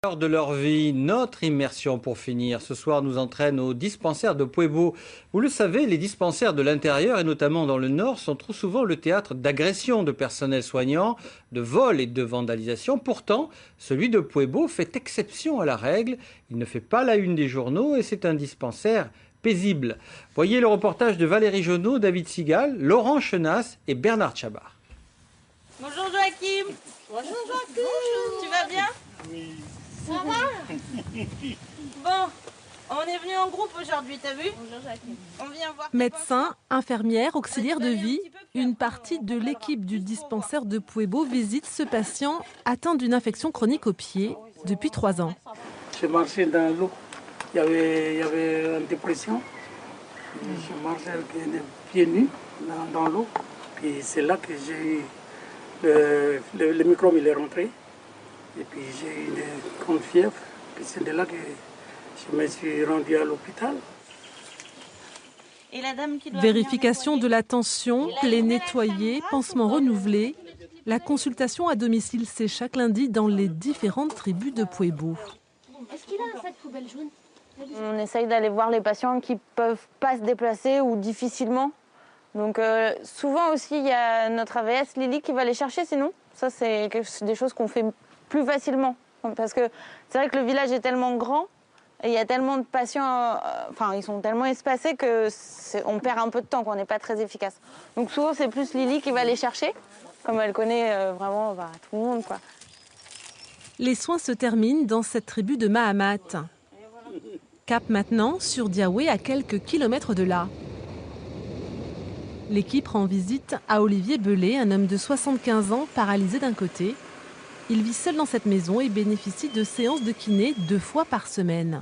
De leur vie, notre immersion pour finir ce soir nous entraîne au dispensaire de Pueblo. Vous le savez, les dispensaires de l'intérieur et notamment dans le nord sont trop souvent le théâtre d'agressions de personnel soignant, de vols et de vandalisation. Pourtant, celui de Pueblo fait exception à la règle. Il ne fait pas la une des journaux et c'est un dispensaire paisible. Voyez le reportage de Valérie Jonot, David Sigal, Laurent Chenas et Bernard Chabar. Bonjour Joachim. Bonjour Joachim. Bonjour. Tu vas bien? Oui. Ça va? Bon, on est venu en groupe aujourd'hui, t'as vu? Bonjour Joachim. On vient voir. Médecins, infirmières, auxiliaires de vie, une partie de l'équipe du dispensaire de Pueblo visite ce patient atteint d'une infection chronique au pied depuis 3 ans. Je marchais dans l'eau, il y avait une dépression. Je marchais avec les pieds nus dans l'eau. Puis c'est là que j'ai eu le microbe, il est rentré. Et puis j'ai eu une grande fièvre. Puis c'est de là que je me suis rendu à l'hôpital. Et la dame qui doit Vérification de la tension, plaies nettoyées, pansements renouvelés. La consultation à domicile, c'est chaque lundi dans les différentes tribus de Pueblo. Est-ce qu'il a un sac poubelle jaune? On essaye d'aller voir les patients qui ne peuvent pas se déplacer ou difficilement. Donc souvent aussi, il y a notre AVS Lily qui va les chercher sinon. Ça, c'est des choses qu'on fait plus facilement. Parce que c'est vrai que le village est tellement grand et il y a tellement de patients, ils sont tellement espacés qu'on perd un peu de temps, qu'on n'est pas très efficace. Donc souvent, c'est plus Lily qui va les chercher, comme elle connaît vraiment tout le monde, quoi. Les soins se terminent dans cette tribu de Mahamat. Cap maintenant sur Diaoué, à quelques kilomètres de là. L'équipe rend visite à Olivier Belay, un homme de 75 ans, paralysé d'un côté. Il vit seul dans cette maison et bénéficie de séances de kiné 2 fois par semaine.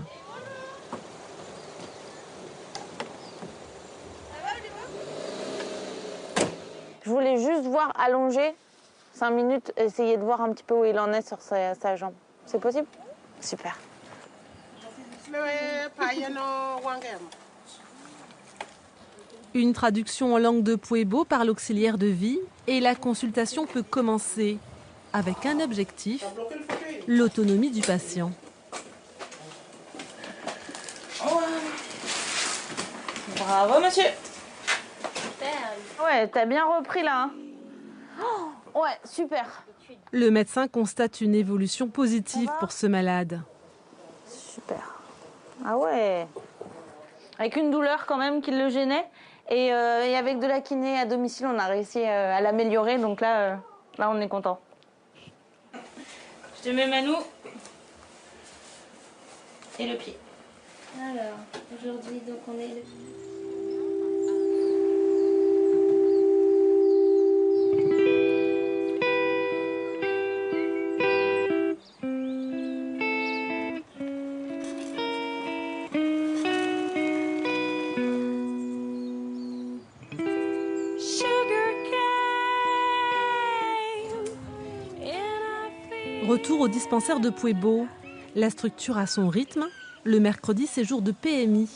Je voulais juste voir allongé 5 minutes, essayer de voir un petit peu où il en est sur sa jambe. C'est possible? Super. Une traduction en langue de Pueblo par l'auxiliaire de vie et la consultation peut commencer avec un objectif, l'autonomie du patient. Bravo monsieur. Ouais, t'as bien repris là. Hein. Oh, ouais, super. Le médecin constate une évolution positive pour ce malade. Super. Ah ouais. Avec une douleur quand même qui le gênait. Et avec de la kiné à domicile, on a réussi à l'améliorer. Donc là, on est content. Je te mets Manou et le pied. Alors, aujourd'hui, donc on est le... Retour au dispensaire de Pueblo. La structure a son rythme. Le mercredi, c'est jour de PMI.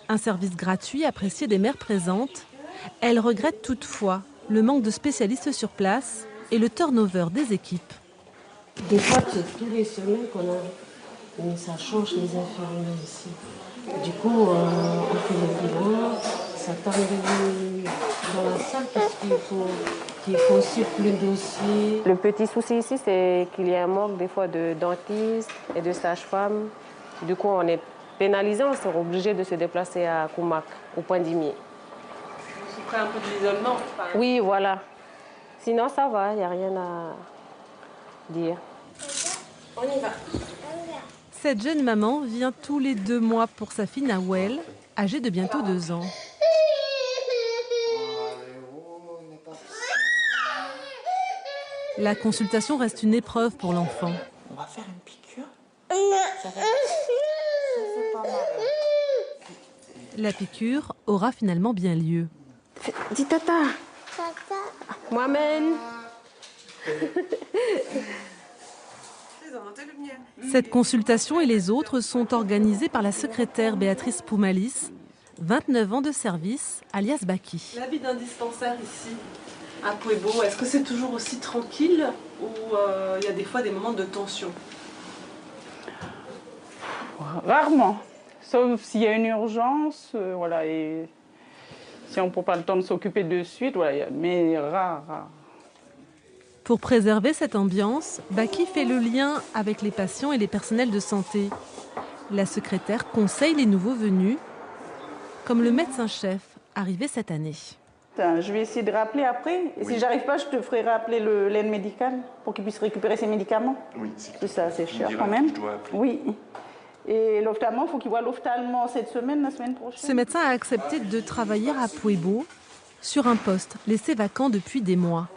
Un service gratuit apprécié des mères présentes. Elle regrette toutefois le manque de spécialistes sur place et le turnover des équipes. Des fois, c'est tous les semaines qu'on a. Mais ça change les infirmiers ici. Du coup, on fait le bilan. Ça tarde dans la salle parce qu'il faut aussi plus de dossiers. Le petit souci ici, c'est qu'il y a un manque des fois de dentistes et de sages-femmes. Du coup, on est pénalisé, on sera obligé de se déplacer à Koumak, au Point d'Imier. Vous ferez un peu d'isolement. Oui, voilà. Sinon, ça va, il n'y a rien à dire. On y va. Cette jeune maman vient tous les 2 mois pour sa fille Nawel, âgée de bientôt 2 ans. La consultation reste une épreuve pour l'enfant. On va faire une piqûre. La piqûre aura finalement bien lieu. Dis tata. Tata. Moi-même. Cette consultation et les autres sont organisées par la secrétaire Béatrice Poumalis, 29 ans de service, alias Baki. La vie d'un dispensaire ici, à Pueblo, est-ce que c'est toujours aussi tranquille ou il y a des fois des moments de tension? Rarement, sauf s'il y a une urgence, voilà, et si on ne prend pas le temps de s'occuper de suite, voilà, mais rare. Pour préserver cette ambiance, Baki fait le lien avec les patients et les personnels de santé. La secrétaire conseille les nouveaux venus, comme le médecin-chef arrivé cette année. Je vais essayer de rappeler après. Et si j'arrive pas, je te ferai rappeler l'aide médicale pour qu'il puisse récupérer ses médicaments. Oui, c'est ça, c'est cher quand même. Oui. Et l'ophtalmo, il faut qu'il voit l'ophtalmo cette semaine, la semaine prochaine. Ce médecin a accepté de travailler à Puebo sur un poste laissé vacant depuis des mois.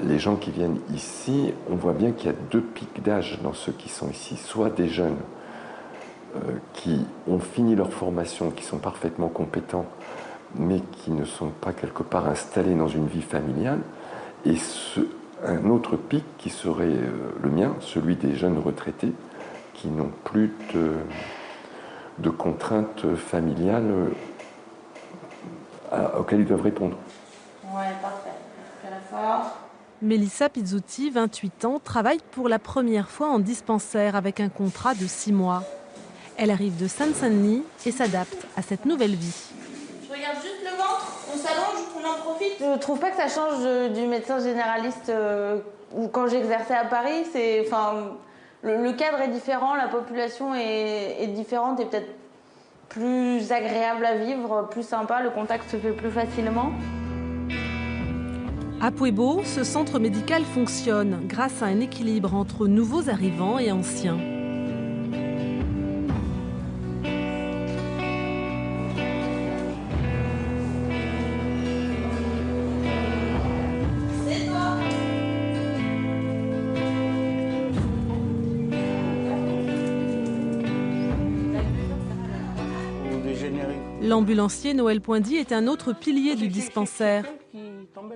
Les gens qui viennent ici, on voit bien qu'il y a 2 pics d'âge dans ceux qui sont ici. Soit des jeunes qui ont fini leur formation, qui sont parfaitement compétents, mais qui ne sont pas quelque part installés dans une vie familiale, et un autre pic qui serait le mien, celui des jeunes retraités, qui n'ont plus de contraintes familiales auxquelles ils doivent répondre. Ouais, parfait. Fais la force. Mélissa Pizzuti, 28 ans, travaille pour la première fois en dispensaire avec un contrat de 6 mois. Elle arrive de Seine-Saint-Denis et s'adapte à cette nouvelle vie. Je regarde juste le ventre, on s'allonge, on en profite. Je trouve pas que ça change du médecin généraliste ou quand j'exerçais à Paris. Le cadre est différent, la population est différente et peut-être plus agréable à vivre, plus sympa, le contact se fait plus facilement. À Puebo, ce centre médical fonctionne grâce à un équilibre entre nouveaux arrivants et anciens. L'ambulancier Noël Poindy est un autre pilier du dispensaire.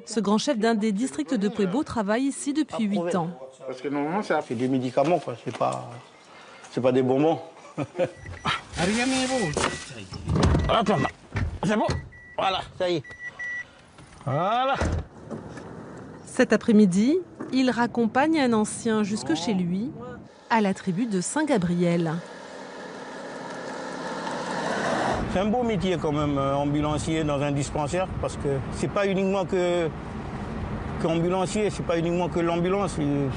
Ce grand chef d'un des districts de Puebo travaille ici depuis 8 ans. Parce que normalement, c'est des médicaments, quoi. C'est pas des bonbons. Attends, c'est bon. Voilà, ça y est. Voilà. Cet après-midi, il raccompagne un ancien jusque chez lui, à la tribu de Saint-Gabriel. C'est un beau métier quand même, ambulancier dans un dispensaire, parce que c'est pas uniquement qu'ambulancier, c'est pas uniquement que l'ambulance. Il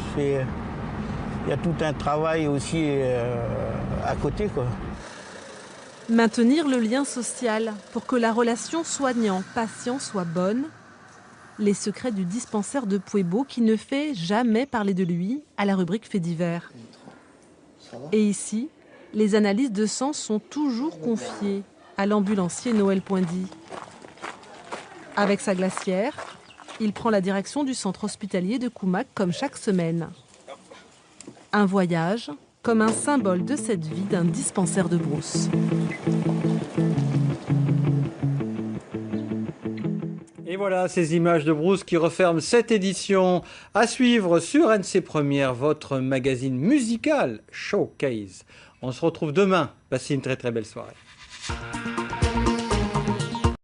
y a tout un travail aussi à côté, quoi. Maintenir le lien social pour que la relation soignant-patient soit bonne. Les secrets du dispensaire de Puebo qui ne fait jamais parler de lui à la rubrique Faits divers. Et ici, les analyses de sang sont toujours confiées à l'ambulancier Noël Poindy. Avec sa glacière, il prend la direction du centre hospitalier de Koumak comme chaque semaine. Un voyage comme un symbole de cette vie d'un dispensaire de brousse. Et voilà ces images de brousse qui referment cette édition. À suivre sur NC Première, votre magazine musical Showcase. On se retrouve demain. Passez une très très belle soirée.